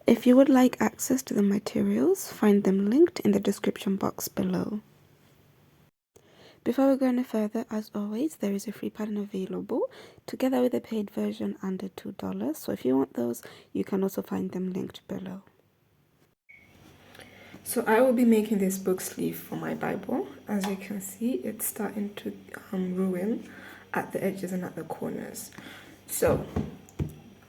If you would like access to the materials, find them linked in the description box below. Before we go any further, as always, there is a free pattern available together with a paid version under $2. So if you want those, you can also find them linked below. So I will be making this book sleeve for my Bible. As you can see, it's starting to ruin at the edges and at the corners. So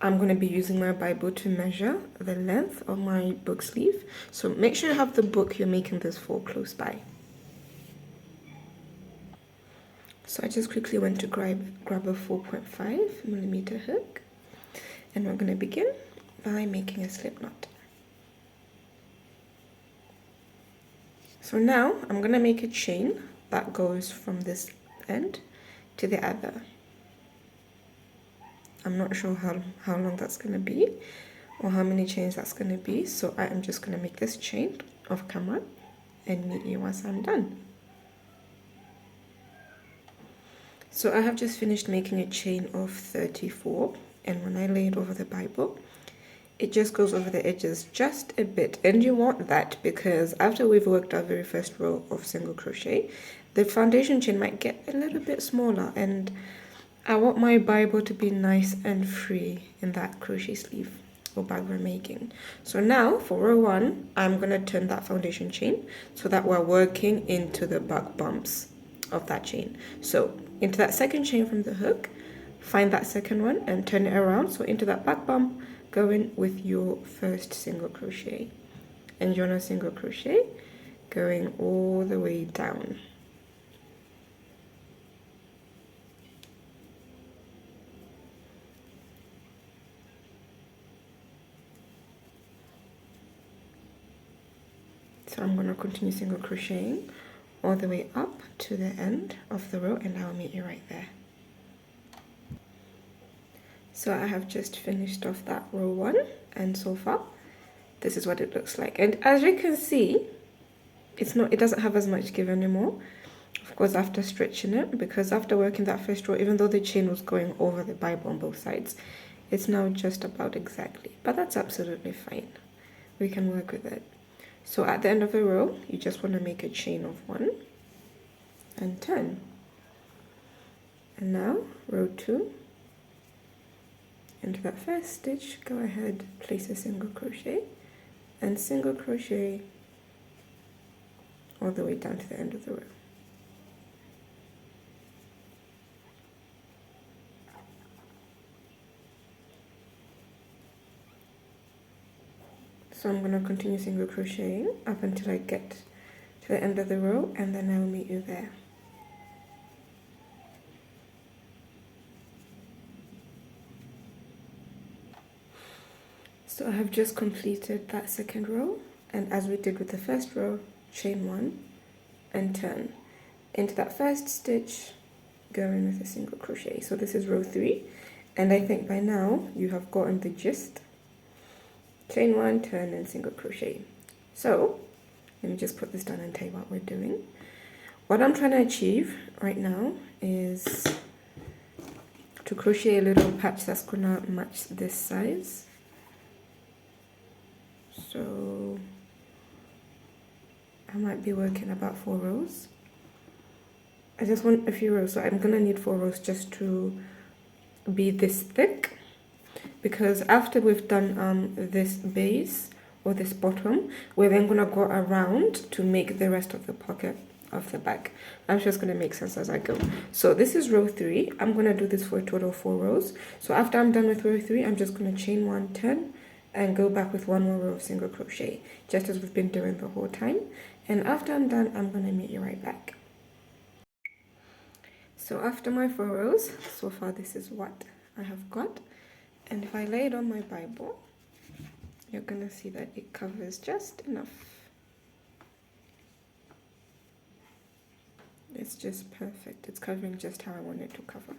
I'm going to be using my Bible to measure the length of my book sleeve. So make sure you have the book you're making this for close by. So I just quickly went to grab a 4.5mm hook, and we're going to begin by making a slip knot. So now I'm going to make a chain that goes from this end to the other. I'm not sure how long that's going to be or how many chains that's going to be, so I am just going to make this chain off camera and meet you once I'm done. So I have just finished making a chain of 34, and when I lay it over the Bible, it just goes over the edges just a bit, and you want that because after we've worked our very first row of single crochet, the foundation chain might get a little bit smaller, and I want my Bible to be nice and free in that crochet sleeve or bag we're making. So now for row 1, I'm going to turn that foundation chain so that we're working into the back bumps of that chain. So into that second chain from the hook, find that second one and turn it around. So into that back bump, go in with your first single crochet and join a single crochet going all the way down. So I'm going to continue single crocheting all the way up to the end of the row, and I'll meet you right there. So I have just finished off that row 1, and so far this is what it looks like. And as you can see, it doesn't have as much give anymore, of course, after stretching it, because after working that first row, even though the chain was going over the Bible on both sides, it's now just about exactly, but that's absolutely fine. We can work with it. So at the end of the row, you just want to make a chain of 1 and turn. And now row 2, into that first stitch, go ahead, place a single crochet and single crochet all the way down to the end of the row. So I'm going to continue single crocheting up until I get to the end of the row, and then I will meet you there. So I have just completed that second row, and as we did with the first row, chain 1 and turn. Into that first stitch, go in with a single crochet. So this is row 3, and I think by now you have gotten the gist. Chain 1, turn, and single crochet. So let me just put this down and tell you what we're doing. What I'm trying to achieve right now is to crochet a little patch that's gonna match this size. So I might be working about 4 rows. I just want a few rows, so I'm gonna need 4 rows just to be this thick, because after we've done this base or this bottom, we're then gonna go around to make the rest of the pocket of the bag. I'm just gonna make sense as I go. So this is row 3. I'm gonna do this for a total of 4 rows. So after I'm done with row 3, I'm just gonna chain 1, turn, and go back with 1 more row of single crochet, just as we've been doing the whole time. And after I'm done, I'm gonna meet you right back. So after my 4 rows, so far this is what I have got. And if I lay it on my Bible, you're gonna see that it covers just enough. It's just perfect. It's covering just how I want it to cover.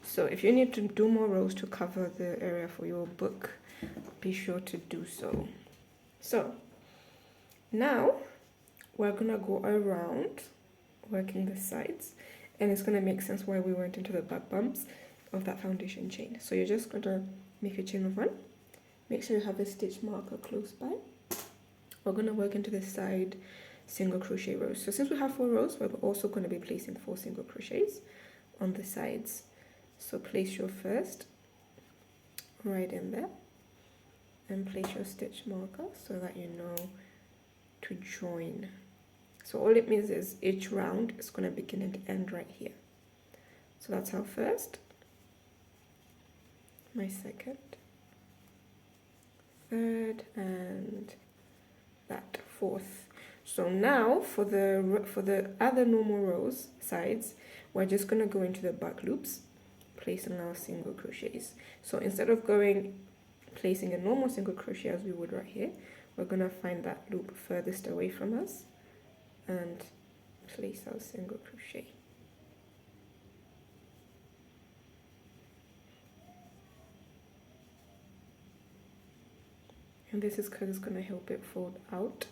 So if you need to do more rows to cover the area for your book, be sure to do so. So now we're gonna go around working the sides, and it's gonna make sense why we went into the back bumps of that foundation chain. So you're just gonna make a chain of 1 make sure you have a stitch marker close by. We're going to work into the side single crochet rows. So since we have 4 rows, we're also going to be placing 4 single crochets on the sides. So place your first right in there and place your stitch marker so that you know to join. So all it means is each round is going to begin and end right here. So that's our first, my second, third, and that fourth. So now for the other normal rows sides, we're just going to go into the back loops, placing our single crochets. So instead of placing a normal single crochet as we would right here, we're going to find that loop furthest away from us and place our single crochet. And this is because it's going to help it fold out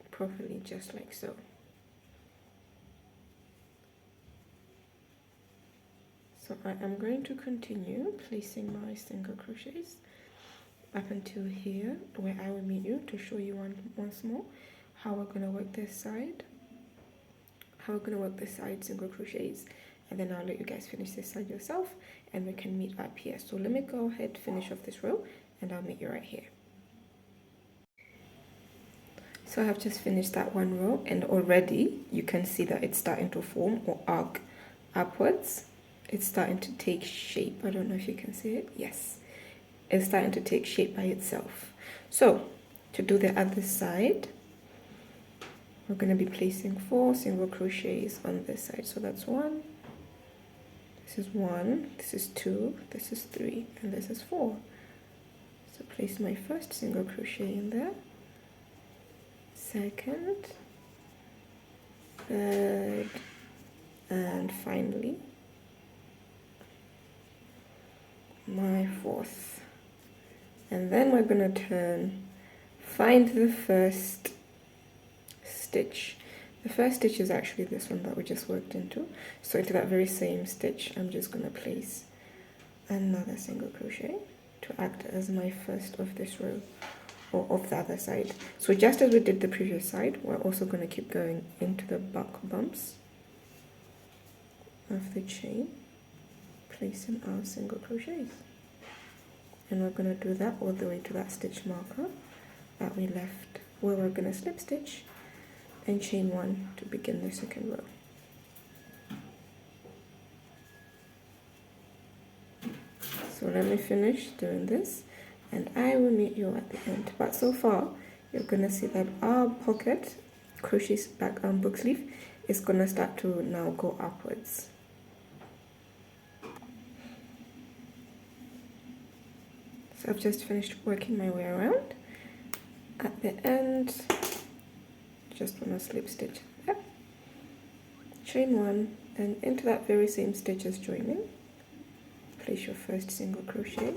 properly, just like so. So I am going to continue placing my single crochets up until here, where I will meet you to show you once more how we're going to work this side, single crochets, and then I'll let you guys finish this side yourself and we can meet up here. So let me go ahead, finish off this row, and I'll meet you right here. So I have just finished that one row, and already you can see that it's starting to form or arc upwards. It's starting to take shape. I don't know if you can see it. Yes, it's starting to take shape by itself. So to do the other side, we're going to be placing 4 single crochets on this side. So that's 1, this is 1, this is 2, this is 3, and this is 4. So place my first single crochet in there, second, third, and finally my 4th. And then we're going to find the first stitch. The first stitch is actually this one that we just worked into. So into that very same stitch, I'm just going to place another single crochet to act as my first of this row, or of the other side. So just as we did the previous side, we're also going to keep going into the back bumps of the chain, placing our single crochets. And we're going to do that all the way to that stitch marker that we left, where we're going to slip stitch and chain 1 to begin the second row. So let me finish doing this and I will meet you at the end. But so far you're going to see that our pocket crochet back book sleeve is going to start to now go upwards. So I've just finished working my way around. At the end, just want to slip stitch there, chain 1, and into that very same stitch as joining, place your first single crochet,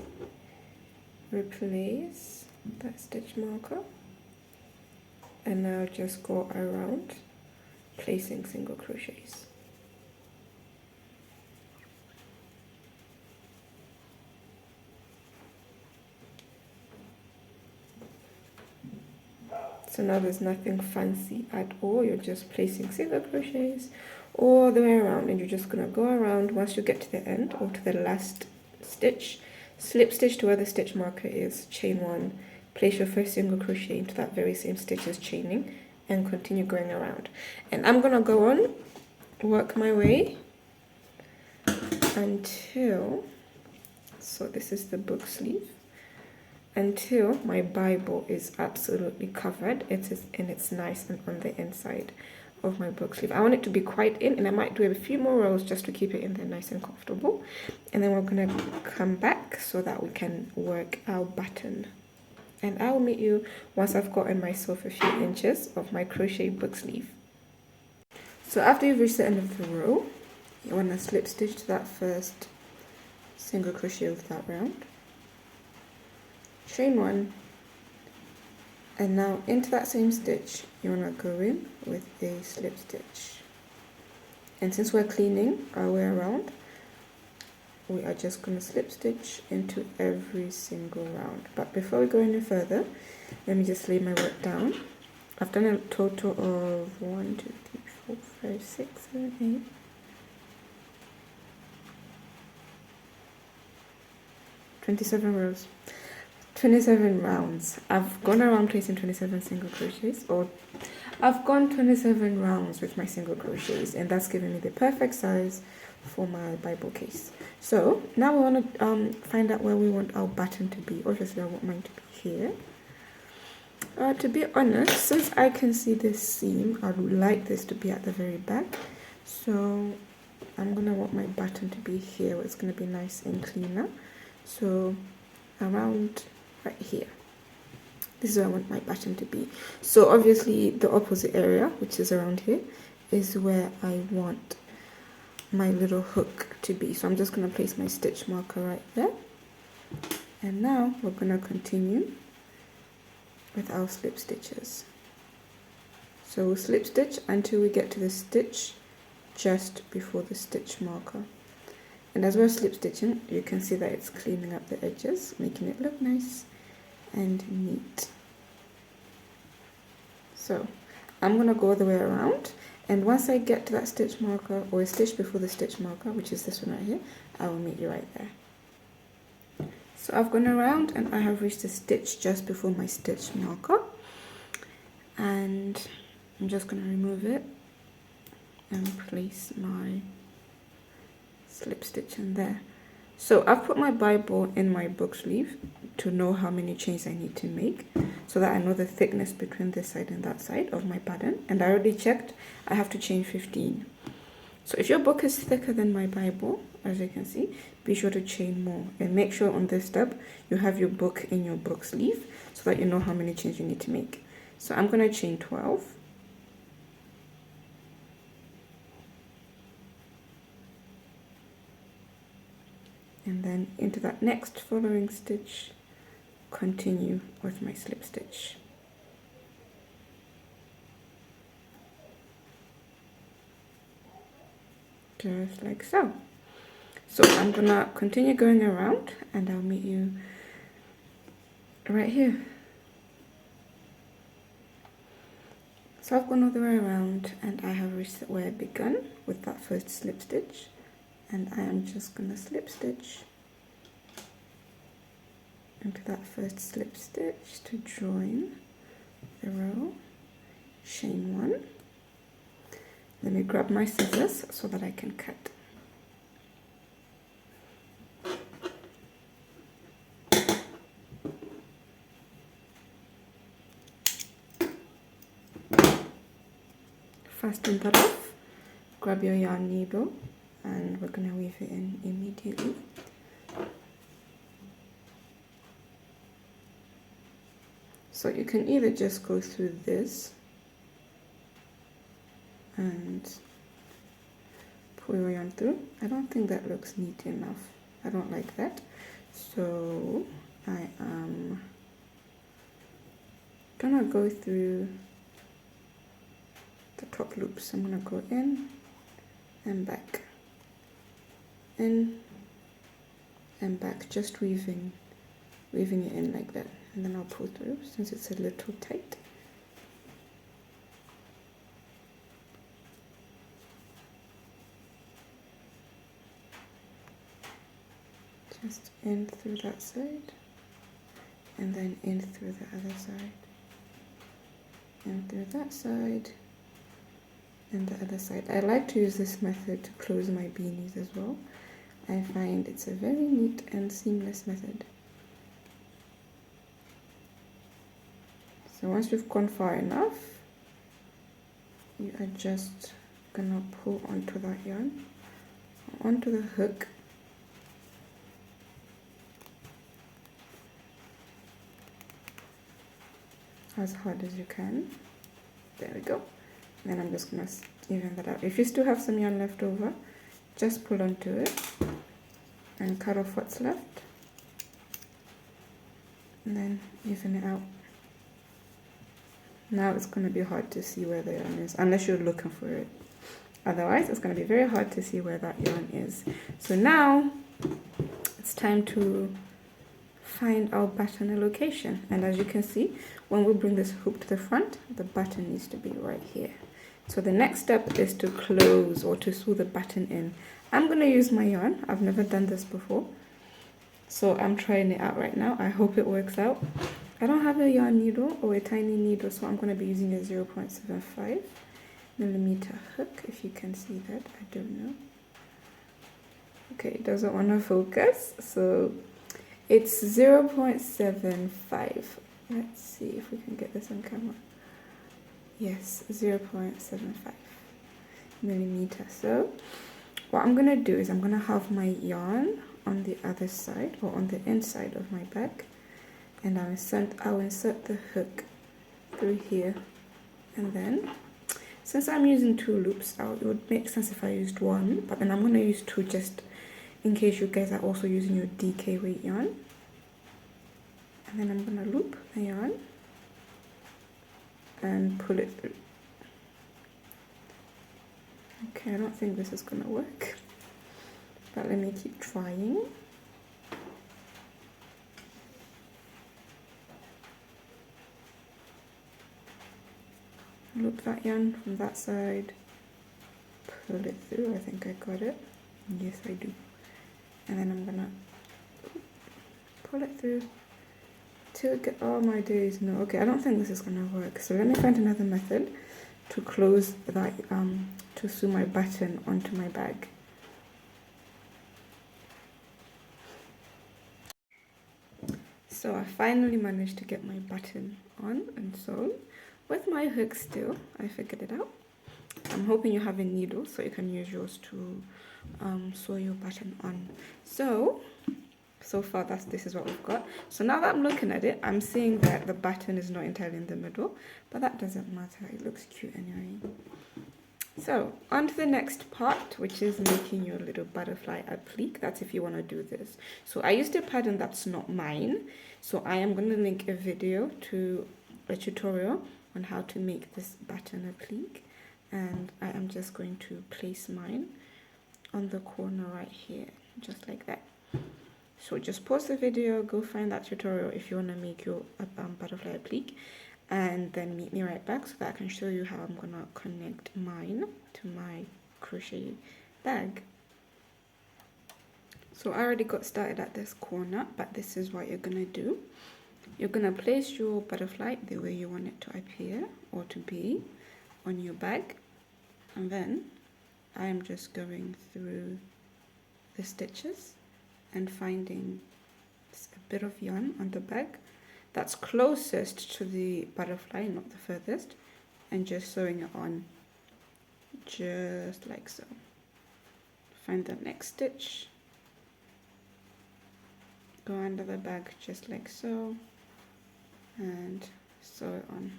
replace that stitch marker, and now just go around placing single crochets. So now there's nothing fancy at all, you're just placing single crochets all the way around, and you're just going to go around. Once you get to the end or to the last stitch, slip stitch to where the stitch marker is, chain 1, place your first single crochet into that very same stitch as chaining, and continue going around. And I'm going to go on, work my way until, so this is the book sleeve, until my Bible is absolutely covered. It's nice and on the inside of my book sleeve. I want it to be quite in, and I might do a few more rows just to keep it in there nice and comfortable. And then we're going to come back so that we can work our button. And I will meet you once I've gotten myself a few inches of my crochet book sleeve. So after you've reached the end of the row, you want to slip stitch to that first single crochet of that round, chain 1, and now into that same stitch you want to go in with a slip stitch. And since we're cleaning our way around, we are just going to slip stitch into every single round. But before we go any further, let me just lay my work down. I've done a total of 1, 2, 3, 4, 5, 6, 7, 8. 27 rows, 27 rounds. I've gone around placing 27 single crochets, or I've gone 27 rounds with my single crochets, and that's given me the perfect size for my Bible case. So now we want to find out where we want our button to be. Obviously I want mine to be here. To be honest, since I can see this seam, I would like this to be at the very back. So I'm going to want my button to be here, where it's going to be nice and cleaner. So around right here. This is where I want my button to be. So obviously the opposite area, which is around here, is where I want my little hook to be. So I'm just going to place my stitch marker right there. And now we're going to continue with our slip stitches. So we'll slip stitch until we get to the stitch just before the stitch marker. And as we're slip stitching, you can see that it's cleaning up the edges, making it look nice and neat. So I'm going to go all the way around, and once I get to that stitch marker, or a stitch before the stitch marker, which is this one right here, I will meet you right there. So I've gone around and I have reached the stitch just before my stitch marker, and I'm just going to remove it and place my slip stitch in there. So I've put my Bible in my book sleeve to know how many chains I need to make, so that I know the thickness between this side and that side of my pattern. And I already checked, I have to chain 15. So if your book is thicker than my Bible, as you can see, be sure to chain more. And make sure on this step you have your book in your book sleeve, so that you know how many chains you need to make. So I'm going to chain 12. And then into that next following stitch, continue with my slip stitch. Just like so. So I'm gonna continue going around, and I'll meet you right here. So I've gone all the way around, and I have reached where I began with that first slip stitch. And I am just going to slip stitch into that first slip stitch to join the row, chain 1. Let me grab my scissors so that I can cut. Fasten that off, grab your yarn needle, and we're going to weave it in immediately. So you can either just go through this and pull your yarn through. I don't think that looks neat enough. I don't like that. So I am gonna go through the top loops. I'm gonna go in and back, in and back, just weaving it in like that, and then I'll pull through since it's a little tight. Just in through that side, and then in through the other side, and through that side, and the other side. I like to use this method to close my beanies as well. I find it's a very neat and seamless method. So once you've gone far enough, you are just gonna pull onto that yarn, onto the hook, as hard as you can. There we go. And then I'm just gonna even that out. If you still have some yarn left over, just pull onto it and cut off what's left, and then even it out. Now it's going to be hard to see where the yarn is, unless you're looking for it. Otherwise, it's going to be very hard to see where that yarn is. So now it's time to find our button location. And as you can see, when we bring this hook to the front, the button needs to be right here. So the next step is to close or to sew the button in. I'm going to use my yarn. I've never done this before, so I'm trying it out right now. I hope it works out. I don't have a yarn needle or a tiny needle, so I'm going to be using a 0.75 millimeter hook, if you can see that. I don't know. Okay, it doesn't want to focus, so it's 0.75. Let's see if we can get this on camera. Yes, 0.75 millimeter. So what I'm going to do is I'm going to have my yarn on the other side, or on the inside of my bag, and I'll insert the hook through here. And then, since I'm using 2 loops, it would make sense if I used 1, but then I'm going to use 2 just in case you guys are also using your DK weight yarn. And then I'm going to loop the yarn and pull it through. Okay, I don't think this is going to work, but let me keep trying. Loop that yarn from that side, pull it through. I think I got it. Yes, I do. And then I'm gonna pull it through till get all my days. No, okay, I don't think this is gonna work. So let me find another method to close that, to sew my button onto my bag. So I finally managed to get my button on and sewn. With my hook still, I figured it out. I'm hoping you have a needle so you can use yours to sew your button on. So far this is what we've got. So now that I'm looking at it, I'm seeing that the button is not entirely in the middle, but that doesn't matter. It looks cute anyway. So on to the next part, which is making your little butterfly applique. That's if you want to do this. So I used a pattern that's not mine, so I am going to link a video to a tutorial on how to make this button applique, and I am just going to place mine on the corner right here, just like that. So just pause the video, go find that tutorial if you want to make your butterfly applique, and then meet me right back so that I can show you how I'm gonna connect mine to my crochet bag. So I already got started at this corner, but this is what you're gonna do. You're gonna place your butterfly the way you want it to appear or to be on your bag, and then I am just going through the stitches and finding a bit of yarn on the bag that's closest to the butterfly, not the furthest, and just sewing it on just like so. Find the next stitch, go under the bag just like so, and sew it on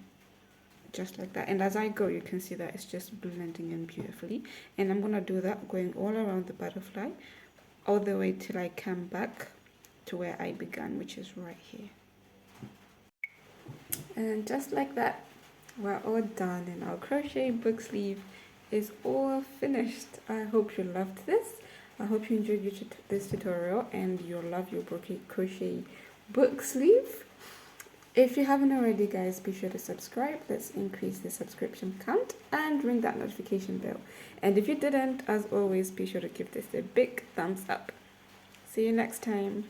just like that. And as I go, you can see that it's just blending in beautifully, and I'm gonna do that going all around the butterfly all the way till I come back to where I began, which is right here. And just like that, we're all done, and our crochet book sleeve is all finished. I hope you loved this. I hope you enjoyed this tutorial and you'll love your crochet book sleeve. If you haven't already, guys, be sure to subscribe. Let's increase the subscription count and ring that notification bell. And if you didn't, as always, be sure to give this a big thumbs up. See you next time.